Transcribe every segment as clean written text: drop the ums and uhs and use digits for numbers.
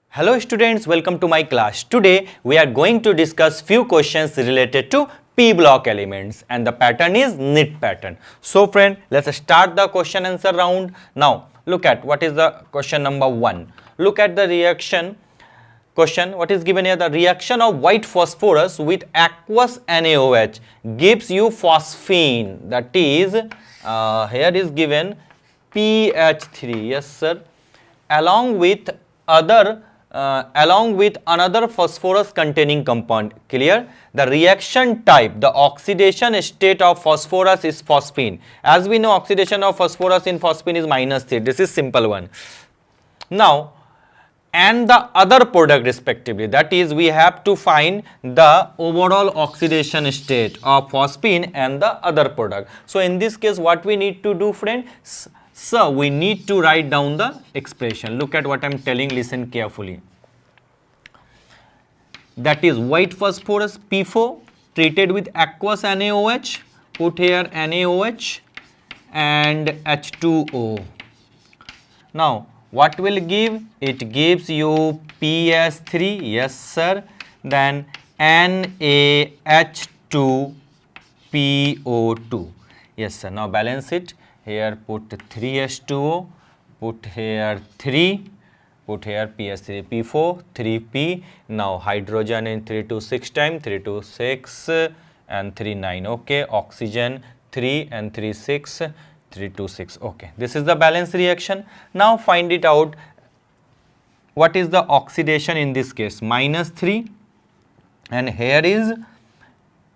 Hello students, welcome to my class. Today we are going to discuss few questions related to P block elements and the pattern is knit pattern. So friend, let's start the question answer round. Now look at what is the question number 1. Look at the reaction question. What is given here? The reaction of white phosphorus with aqueous NaOH gives you phosphine. That is here is given PH3. Yes sir. Along with another phosphorus containing compound. Clear? The reaction type, the oxidation state of phosphorus is phosphine. As we know, oxidation of phosphorus in phosphine is -3. This is simple one. Now, and the other product respectively, that is we have to find the overall oxidation state of phosphine and the other product. So in this case, what we need to do, friends? So we need to write down the expression. Look at what I am telling, listen carefully. That is white phosphorus P4 treated with aqueous NaOH, put here NaOH and H2O. Now what will give? It gives you PS3, yes sir, then NaH2PO2, yes sir. Now balance it. Here put 3H2O, put here 3, put here PS3, P4, 3P. Now hydrogen in 3 to 6 time, 3 to 6 and 3, 9. Okay, oxygen 3 and 3, 6, 3 to 6. Okay, this is the balance reaction. Now find it out. What is the oxidation in this case? -3, and here is,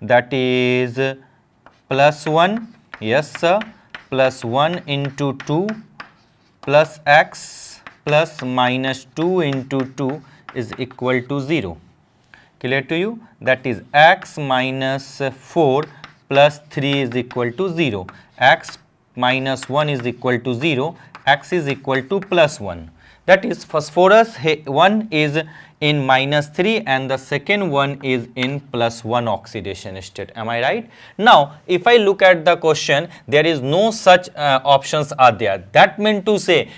that is +1. Yes sir. +1 into 2 plus x plus -2 into 2 is equal to 0. Clear to you? That is x minus 4 plus 3 is equal to 0. X minus 1 is equal to 0. X is equal to +1. That is phosphorus one is in -3 and the second one is in +1 oxidation state. Am I right? Now if I look at the question, there is no such options are there. That meant to say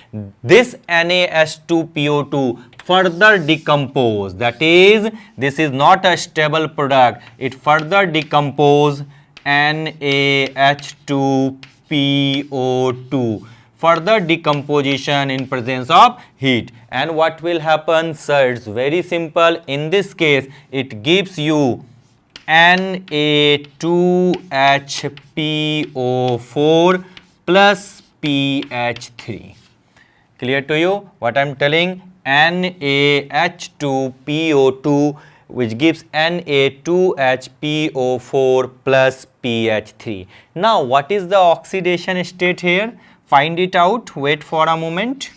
this NaH2PO2 further decompose. That is, this is not a stable product. It further decompose NaH2PO2. Further decomposition in presence of heat. And what will happen, sir? It's very simple. In this case, it gives you Na2HPO4 plus PH3. Clear to you what I am telling? NaH2PO2 which gives Na2HPO4 plus PH3. Now what is the oxidation state here? Find it out. Wait for a moment.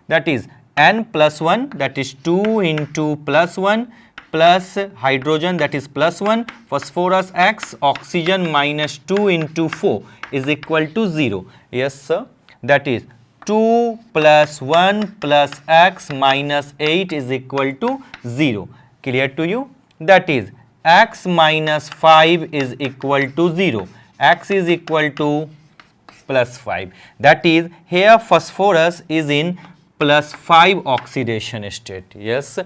That is N plus 1, that is 2 into +1 plus hydrogen, that is +1, phosphorus X, oxygen -2 into 4 is equal to 0. Yes sir. That is 2 plus 1 plus X minus 8 is equal to 0. Clear to you? That is X minus 5 is equal to 0. X is equal to +5. That is, here phosphorus is in +5 oxidation state. Yes,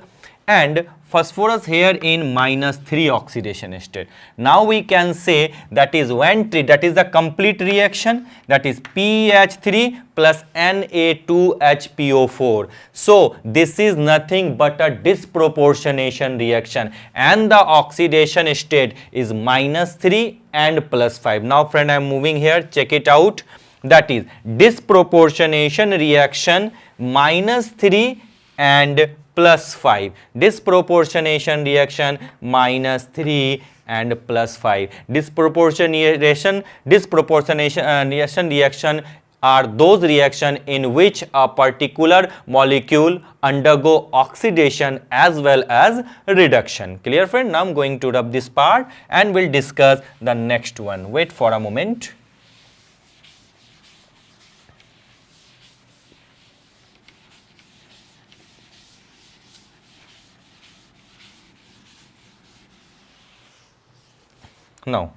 and phosphorus here in -3 oxidation state. Now we can say that is when that is the complete reaction, that is PH3 plus Na2HPO4. So this is nothing but a disproportionation reaction and the oxidation state is -3 and +5. Now friend, I am moving here, check it out. That is disproportionation reaction -3 and +5. Disproportionation reaction -3 and +5. Disproportionation reaction are those reactions in which a particular molecule undergo oxidation as well as reduction. Clear friend? Now I am going to rub this part and we'll discuss the next one. Wait for a moment. Now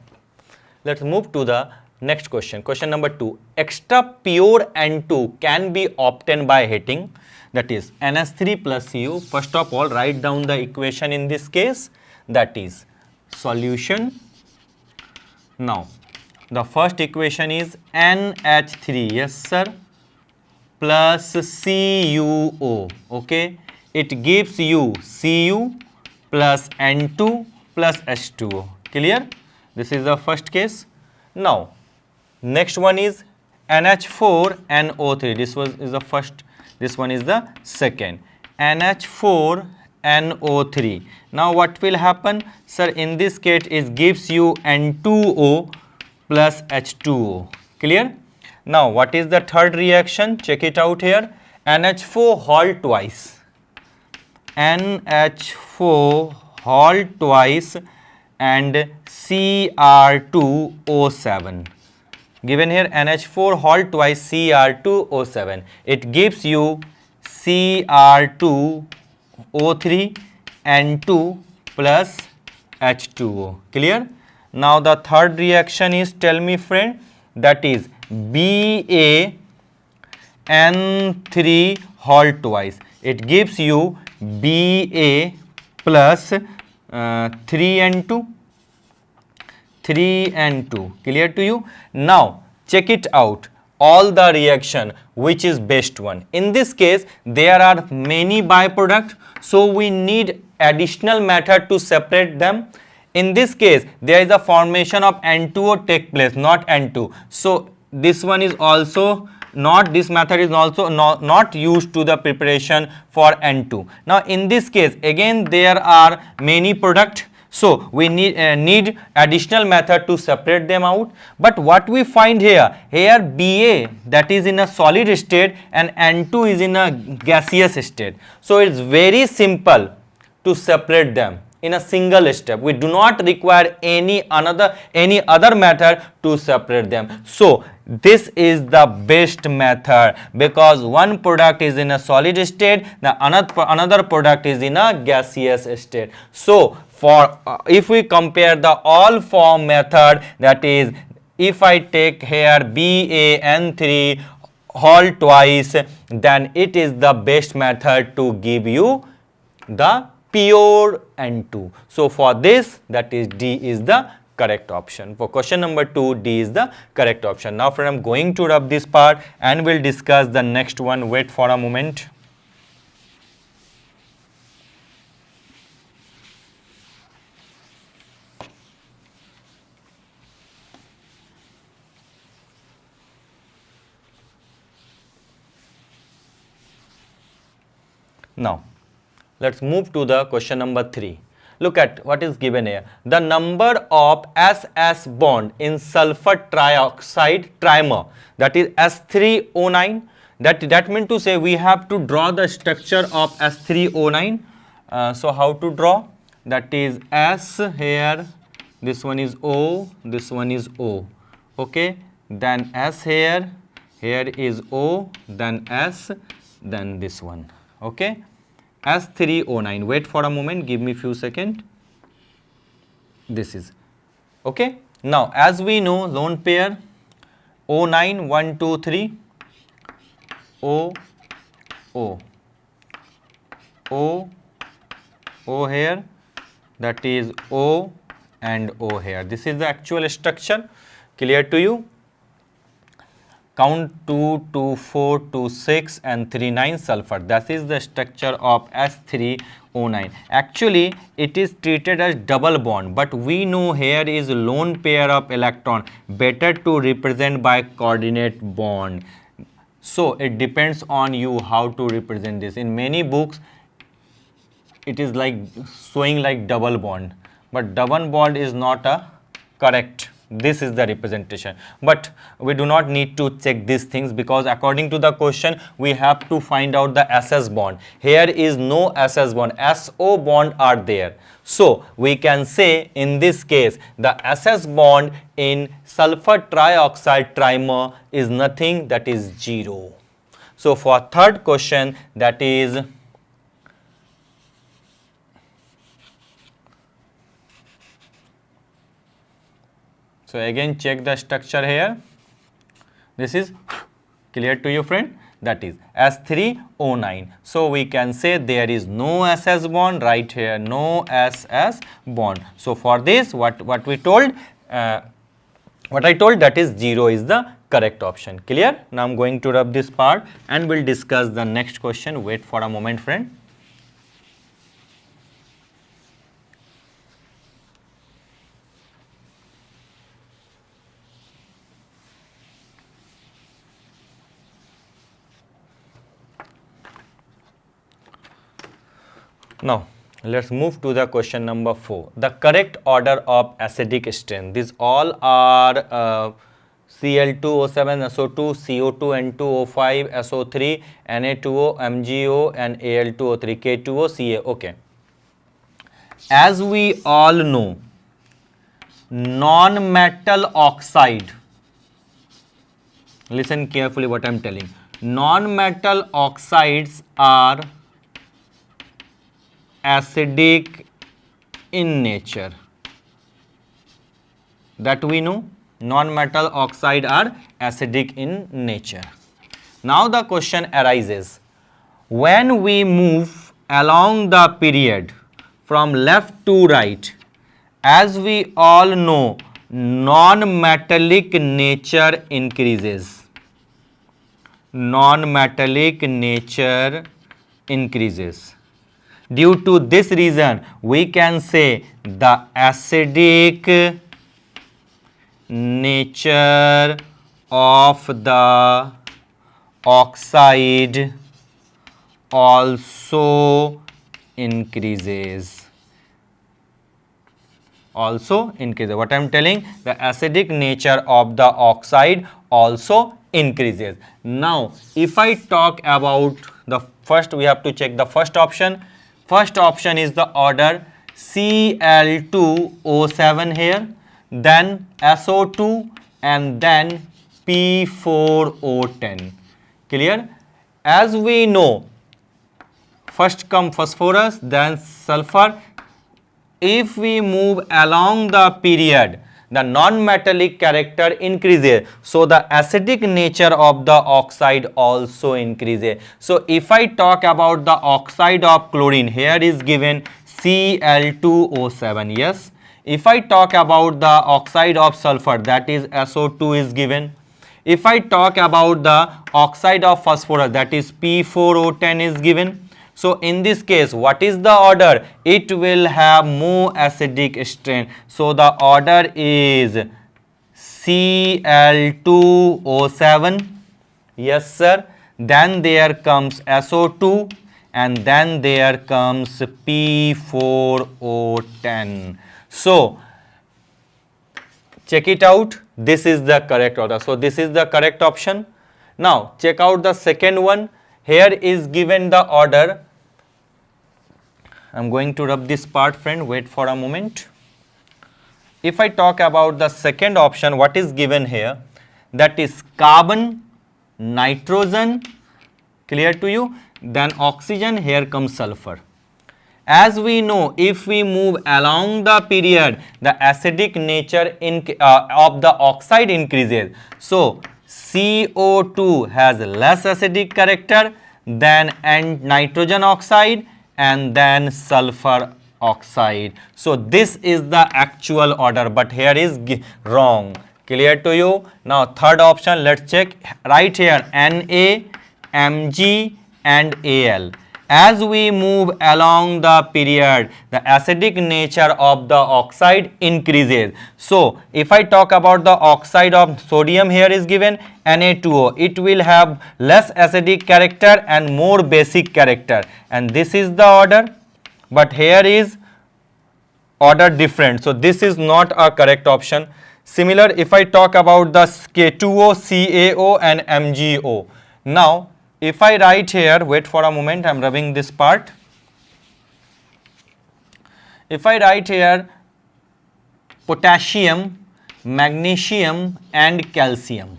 Let's move to the next question. Question number 2. Extra pure N2 can be obtained by heating, that is NH3 plus CO. First of all, write down the equation in this case, that is solution. Now, the first equation is NH3, yes sir, plus CuO, okay. It gives you Cu plus N2 plus H2O, clear? This is the first case. Now, next one is NH4NO3. This is the first, this one is the second. NH4NO3. Now what will happen? Sir, in this case it gives you N2O plus H2O. Clear? Now what is the third reaction? Check it out here. NH4 halt twice. NH4 halt twice and Cr2O7. Given here NH4 halt twice Cr2O7. It gives you Cr2O3 N2 plus H2O. Clear? Now the third reaction is, tell me friend, that is BaN3 halt twice. It gives you Ba plus 3N2. 3N2. Clear to you? Now check it out, all the reaction, which is best one. In this case there are many byproducts, so we need additional method to separate them. In this case there is a formation of N2O take place, not N2. So this one is also not, this method is also not used to the preparation for N2. Now in this case again there are many products, so we need additional method to separate them out. But what we find here Ba, that is in a solid state, and N2 is in a gaseous state. So it's very simple to separate them in a single step. We do not require any other method to separate them. So this is the best method, because one product is in a solid state, the another product is in a gaseous state. So for if we compare the all form method, that is if I take here BaN3 halt twice, then it is the best method to give you the pure N2. So for this, that is D is the correct option. For question number 2, D is the correct option. Now friend, I am going to wrap this part and we'll discuss the next one. Wait for a moment. Now let's move to the question number 3. Look at what is given here. The number of SS bond in sulfur trioxide trimer, that is S3O9. That means to say we have to draw the structure of S3O9. So how to draw? That is S here, this one is O, this one is O. Okay, then S here, here is O, then S, then this one. Okay, S3O9. Wait for a moment, give me few seconds. This is okay. Now as we know, lone pair O9 1 2 3 O O O O here, that is O and O here. This is the actual structure. Clear to you? Count 2, 2, 4, 2, 6 and 3, 9 sulfur. That is the structure of S3O9. Actually, it is treated as double bond, but we know here is lone pair of electron. Better to represent by coordinate bond. So it depends on you how to represent this. In many books, it is like showing like double bond, but double bond is not a correct. This is the representation, but we do not need to check these things, because according to the question we have to find out the SS bond. Here is no SS bond, SO bond are there. So we can say in this case the SS bond in sulfur trioxide trimer is nothing, that is 0. So for third question, that is So again check the structure here. This is clear to you, friend? That is S3O9. So we can say there is no SS bond right here, no SS bond. So for this, what we told, what I told, that is 0 is the correct option. Clear? Now I'm going to rub this part and we'll discuss the next question. Wait for a moment, friend. Now let's move to the question number 4. The correct order of acidic strength. These all are Cl2O7, SO2, CO2, N2O5, SO3, Na2O, MgO and Al2O3, K2O, Ca. Okay. As we all know, non-metal oxide, listen carefully what I am telling. Non-metal oxides are acidic in nature. That we know, non-metal oxide are acidic in nature. Now the question arises, when we move along the period from left to right, as we all know, non-metallic nature increases. Non-metallic nature increases. Due to this reason, we can say the acidic nature of the oxide also increases. Also increases. What I am telling, the acidic nature of the oxide also increases. Now, if I talk about the first, we have to check the first option. First option is the order Cl2O7 here, then SO2 and then P4O10. Clear? As we know, first come phosphorus, then sulfur. If we move along the period, the non-metallic character increases, so the acidic nature of the oxide also increases. So if I talk about the oxide of chlorine, here is given Cl2O7, yes. If I talk about the oxide of sulfur, that is SO2 is given. If I talk about the oxide of phosphorus, that is P4O10 is given. So in this case, what is the order? It will have more acidic strength. So the order is Cl2O7. Yes, sir. Then there comes SO2 and then there comes P4O10. So check it out. This is the correct order. So this is the correct option. Now check out the second one. Here is given the order. I'm going to rub this part, friend. Wait for a moment. If I talk about the second option, what is given here? That is carbon, nitrogen, clear to you? Then oxygen, here comes sulfur. As we know, if we move along the period, the acidic nature of the oxide increases. So CO2 has less acidic character than nitrogen oxide and then sulfur oxide. So this is the actual order, but here is wrong. Clear to you? Now third option, let's check. Right here, Na, Mg and Al. As we move along the period, the acidic nature of the oxide increases. So if I talk about the oxide of sodium, here is given Na2O. It will have less acidic character and more basic character, and this is the order, but here is order different. So this is not a correct option. Similar, if I talk about the K2O, CaO and MgO. Now if I write here, wait for a moment, I am rubbing this part. If I write here potassium, magnesium and calcium.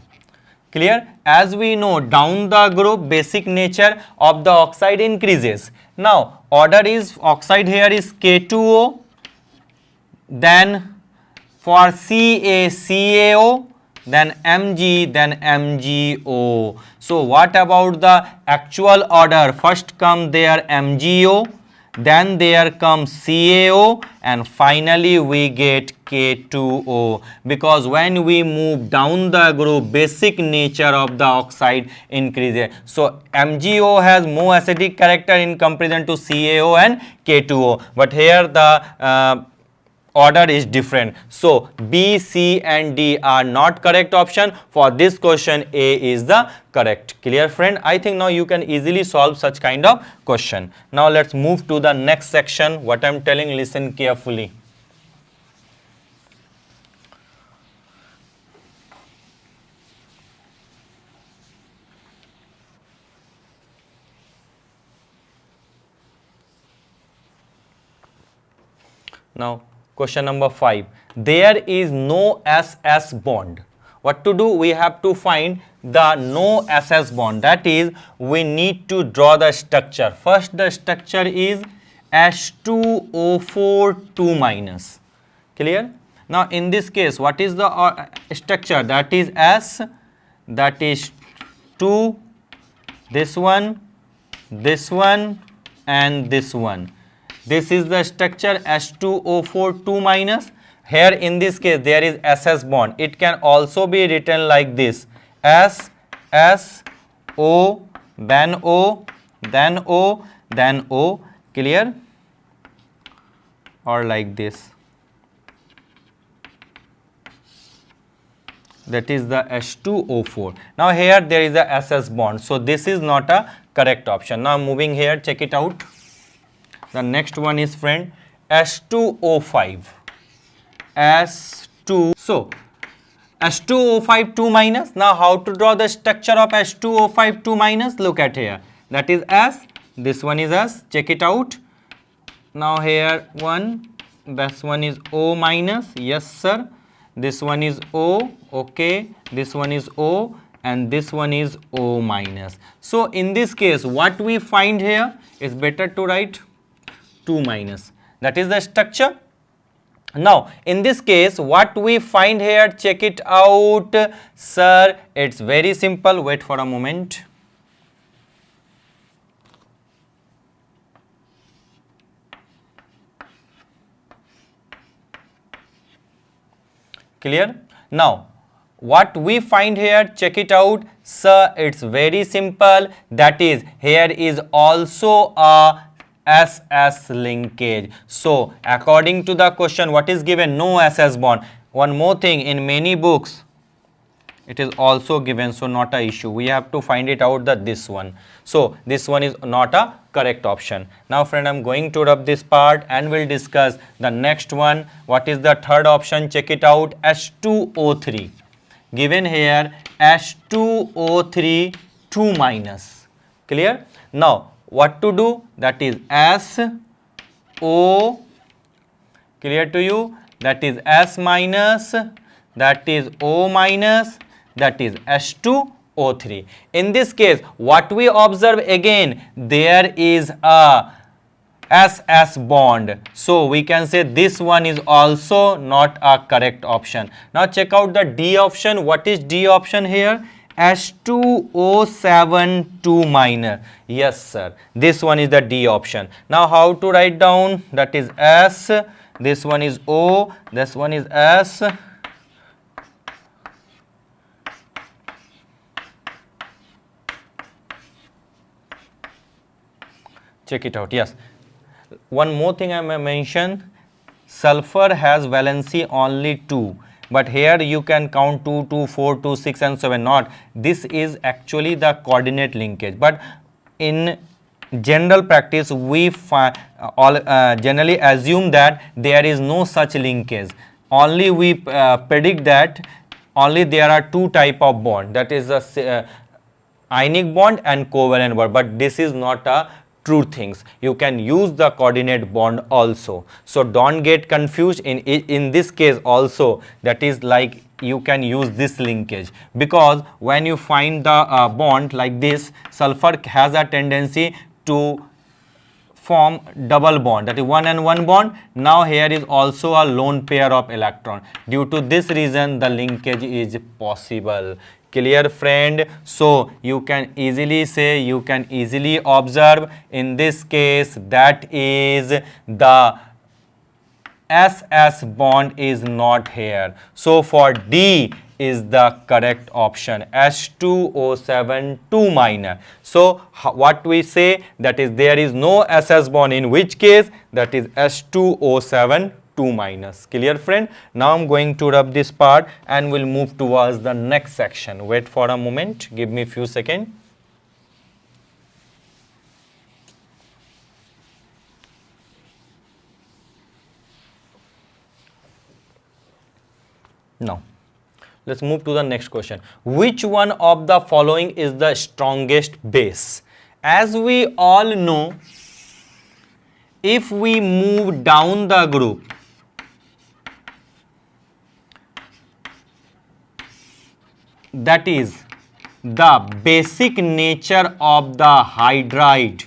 Clear? As we know, down the group, basic nature of the oxide increases. Now order is, oxide here is K2O, then For Ca, CaO, then Mg, then MgO. So what about the actual order? First come their MgO, then there comes CaO, and finally we get K2O, because when we move down the group, basic nature of the oxide increases. So MgO has more acidic character in comparison to CaO and K2O, but here the order is different. So B, C and D are not correct option. For this question, A is the correct. Clear, friend? I think now you can easily solve such kind of question. Now let's move to the next section. What I am telling, listen carefully. Now question number 5. There is no SS bond. What to do? We have to find the no SS bond. That is, we need to draw the structure. First, the structure is H2O4 2 minus. Clear? Now in this case, what is the structure? That is S, that is 2, this one, and this one. This is the structure H2O4 2 minus. Here in this case there is SS bond. It can also be written like this: S, S, O, then O, then O, then O. Clear? Or like this. That is the H2O4. Now here there is a SS bond. So this is not a correct option. Now moving here, check it out. The next one is, friend, H2O5. S2. So H2O5 2 minus. Now how to draw the structure of H2O5 2 minus? Look at here. That is S. This one is S. Check it out. Now here one. This one is O minus. Yes, sir. This one is O. Okay. This one is O. And this one is O minus. So in this case, what we find here is better to write 2 minus. That is the structure. Now in this case, what we find here, check it out, sir. It's very simple. Wait for a moment. Clear? Now what we find here, check it out, sir. It's very simple. That is, here is also a SS linkage. So according to the question, what is given? No SS bond. One more thing, in many books it is also given, so not a issue. We have to find it out, that this one. So this one is not a correct option. Now friend, I'm going to rub this part and we'll discuss the next one. What is the third option? Check it out. H2O3. Given here H2O3 2 minus. Clear? Now what to do? That is S, O. Clear to you? That is S minus, that is O minus, that is H2O3. In this case, what we observe again, there is a SS bond. So we can say this one is also not a correct option. Now check out the D option. What is D option here? H2O7 2 minor. Yes, sir. This one is the D option. Now how to write down? That is S. This one is O. This one is S. Check it out. Yes. One more thing I may mention. Sulfur has valency only 2. But here you can count 2, 2, 4, 2, 6 and 7 not. This is actually the coordinate linkage. But in general practice, we generally assume that there is no such linkage. Only we predict that only there are two type of bond. That is the ionic bond and covalent bond. But this is not a true things. You can use the coordinate bond also. So don't get confused in this case also. That is like you can use this linkage, because when you find the bond like this, sulfur has a tendency to form double bond, that is 1 and 1 bond. Now here is also a lone pair of electron. Due to this reason the linkage is possible. Clear, friend? So you can easily say, you can easily observe in this case that is the SS bond is not here. So for D is the correct option, H2O7 2 minor. So what we say, that is there is no SS bond, in which case that is H2O7 2 minus. Clear, friend? Now I'm going to rub this part and we'll move towards the next section. Wait for a moment, give me a few seconds. Now let's move to the next question. Which one of the following is the strongest base? As we all know, if we move down the group, that is the basic nature of the hydride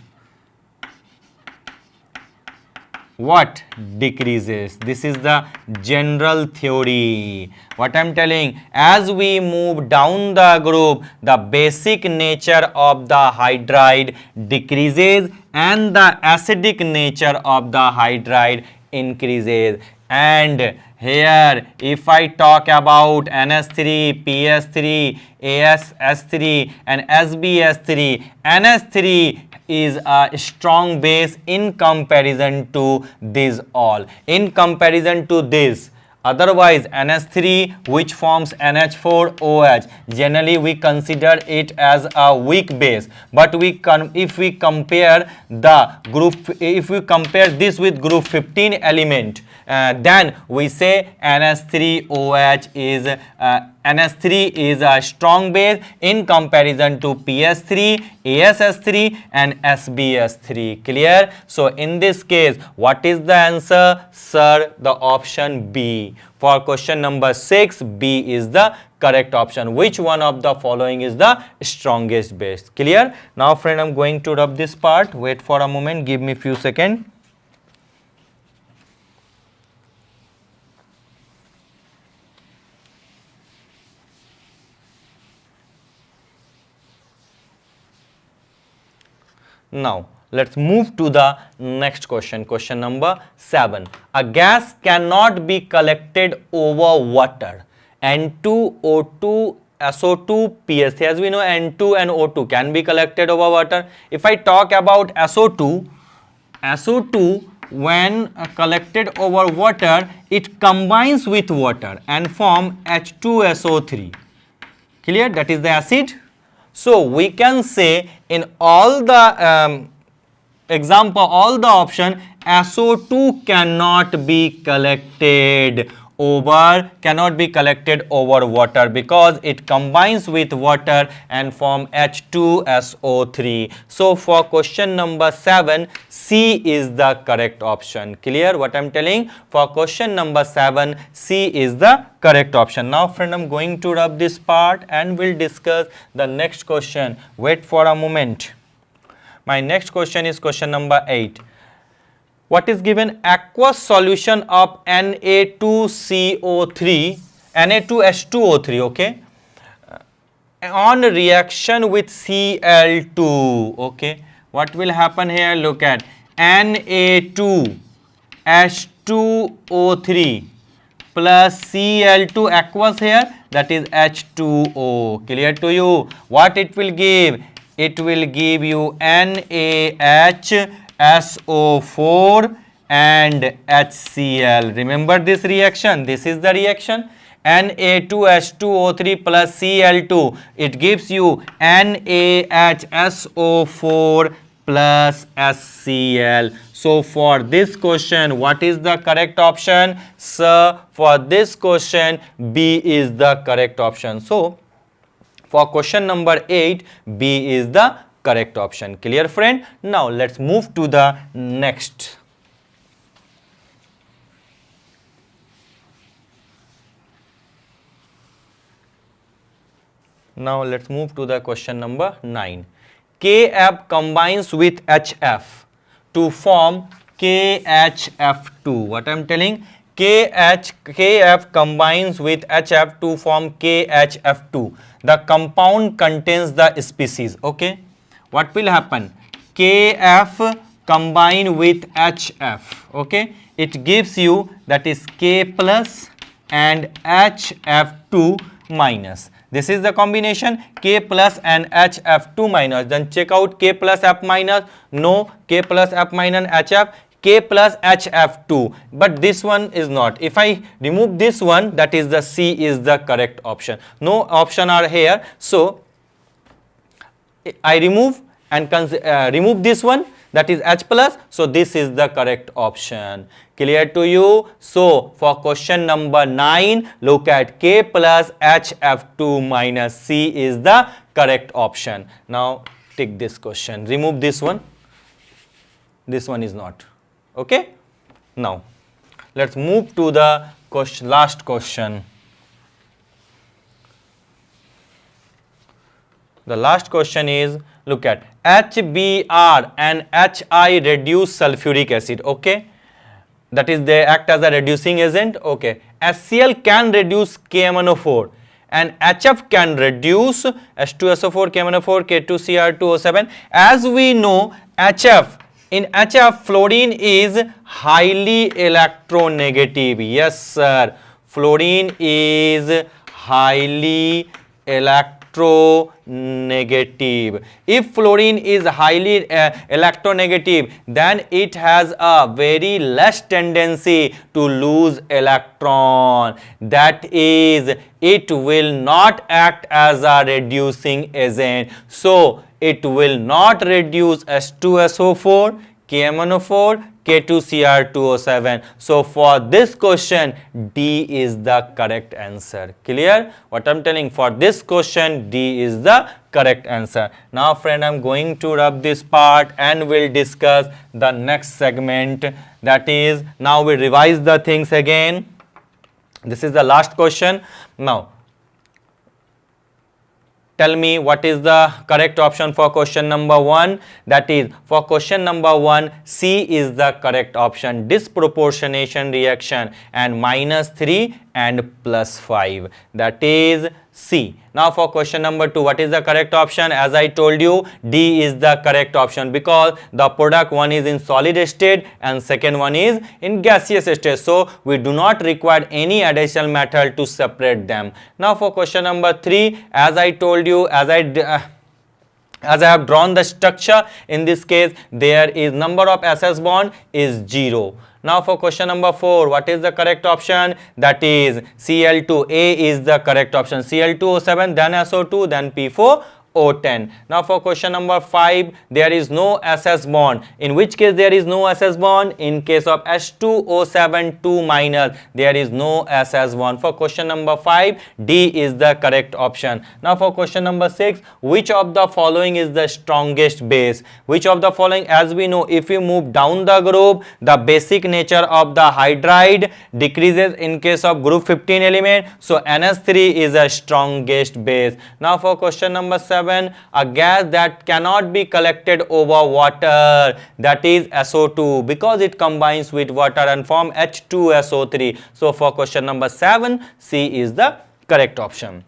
what decreases. This is the general theory. What I'm telling, as we move down the group, the basic nature of the hydride decreases and the acidic nature of the hydride increases. And here if I talk about NH3, PS3, AsS3 and SbS3, NH3 is a strong base in comparison to this all. In comparison to this, otherwise NH3 which forms NH4OH, generally we consider it as a weak base. But if we compare the group, if we compare this with group 15 element, then we say NH3OH is NH3 is a strong base in comparison to PS3, AsS3 and SbS3. Clear? So in this case, what is the answer? Sir, the option B. For question number 6, B is the correct option. Which one of the following is the strongest base? Clear? Now friend, I'm going to rub this part. Wait for a moment, give me a few seconds. Now let's move to the next question. Question number 7. A gas cannot be collected over water. N2, O2, SO2, PS3. As we know, N2 and O2 can be collected over water. If I talk about SO2, when collected over water, it combines with water and form H2SO3. Clear? That is the acid. So we can say in all the example, all the option, SO2 cannot be collected over water because it combines with water and form H2SO3. So for question number 7, C is the correct option. Clear what I'm telling? For question number 7, C is the correct option. Now friend, I'm going to rub this part and we'll discuss the next question. Wait for a moment. My next question is question number 8. What is given? Aqueous solution of Na2CO3, Na2H2O3, okay, on reaction with Cl2, okay. What will happen here? Look at Na2H2O3 plus Cl2 aqueous here, that is H2O. Clear to you? What it will give? It will give you NaHSO4 and HCl. Remember this reaction? This is the reaction. Na2H2O3 plus Cl2. It gives you NaHSO4 plus HCl. So for this question, what is the correct option? Sir, for this question, B is the correct option. So for question number 8, B is the correct option. Clear friend? Now let's move to the next. Now let's move to the question number 9. KF combines with HF to form KHF2. What I'm telling? KF combines with HF to form KHF2. The compound contains the species. Okay. What will happen? KF combine with HF. Okay. It gives you, that is K plus and HF2 minus. This is the combination K plus and HF2 minus. Then check out K plus F minus. No, K plus F minus HF. K plus HF2, but this one is not. If I remove this one, that is the C is the correct option. No option are here, so I remove and remove this one, that is H plus, so this is the correct option. Clear to you? So for question number 9, look at K plus HF2 minus C is the correct option. Now take this question, remove this one is not. Okay. Now let's move to the question, last question. The last question is, look at HBr and HI reduce sulfuric acid. Okay, that is they act as a reducing agent. Okay, HCl can reduce KMnO4 and HF can reduce H2SO4, KMnO4, K2Cr2O7. As we know, HF, in HF, fluorine is highly electronegative. Yes, sir. Fluorine is highly electronegative. If fluorine is highly electronegative, then it has a very less tendency to lose electron. That is, it will not act as a reducing agent. So it will not reduce H2SO4, KMnO4, K2Cr2O7. So for this question, D is the correct answer. Clear? What I'm telling, for this question, D is the correct answer. Now friend, I'm going to rub this part and we'll discuss the next segment. That is, now we revise the things again. This is the last question. Now tell me what is the correct option for question number 1. That is, for question number 1, C is the correct option. Disproportionation reaction and -3 and +5. That is C. Now for question number 2, what is the correct option? As I told you, D is the correct option because the product one is in solid state and second one is in gaseous state. So we do not require any additional method to separate them. Now for question number 3, as I told you, as I have drawn the structure, in this case there is number of SS bond is 0. Now for question number 4, what is the correct option? That is Cl2. A is the correct option. Cl2O7, then SO2, then P4O10. Now for question number 5, there is no SS bond. In which case there is no SS bond? In case of H2O7 2-, there is no SS bond. For question number 5, D is the correct option. Now for question number 6, which of the following is the strongest base? Which of the following? As we know, if you move down the group, the basic nature of the hydride decreases in case of group 15 element. So NH3 is the strongest base. Now for question number 7, a gas that cannot be collected over water, that is SO2, because it combines with water and form H2SO3. So for question number 7, C is the correct option.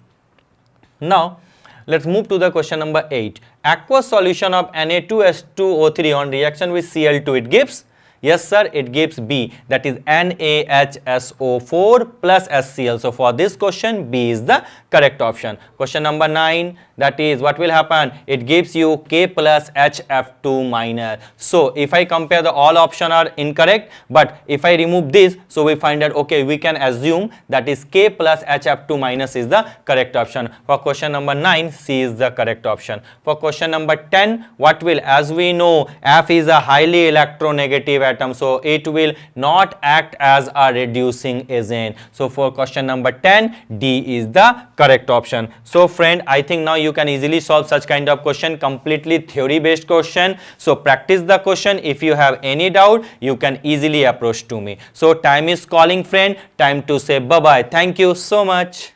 Now let's move to the question number 8. Aqueous solution of Na2H2O3 on reaction with Cl2, it gives? Yes sir, it gives B, that is NaHSO4 plus HCl. So for this question, B is the correct option. Question number 9, that is, what will happen? It gives you K plus HF2 minus. So if I compare, the all options are incorrect, but if I remove this, so we find that okay, we can assume that is K plus HF2 minus is the correct option. For question number 9, C is the correct option. For question number 10, what will, as we know, F is a highly electronegative atom, so it will not act as a reducing agent. So for question number 10, D is the correct option. So friend, I think now you can easily solve such kind of question, completely theory based question. So practice the question. If you have any doubt, you can easily approach to me. So time is calling friend, time to say bye bye. Thank you so much.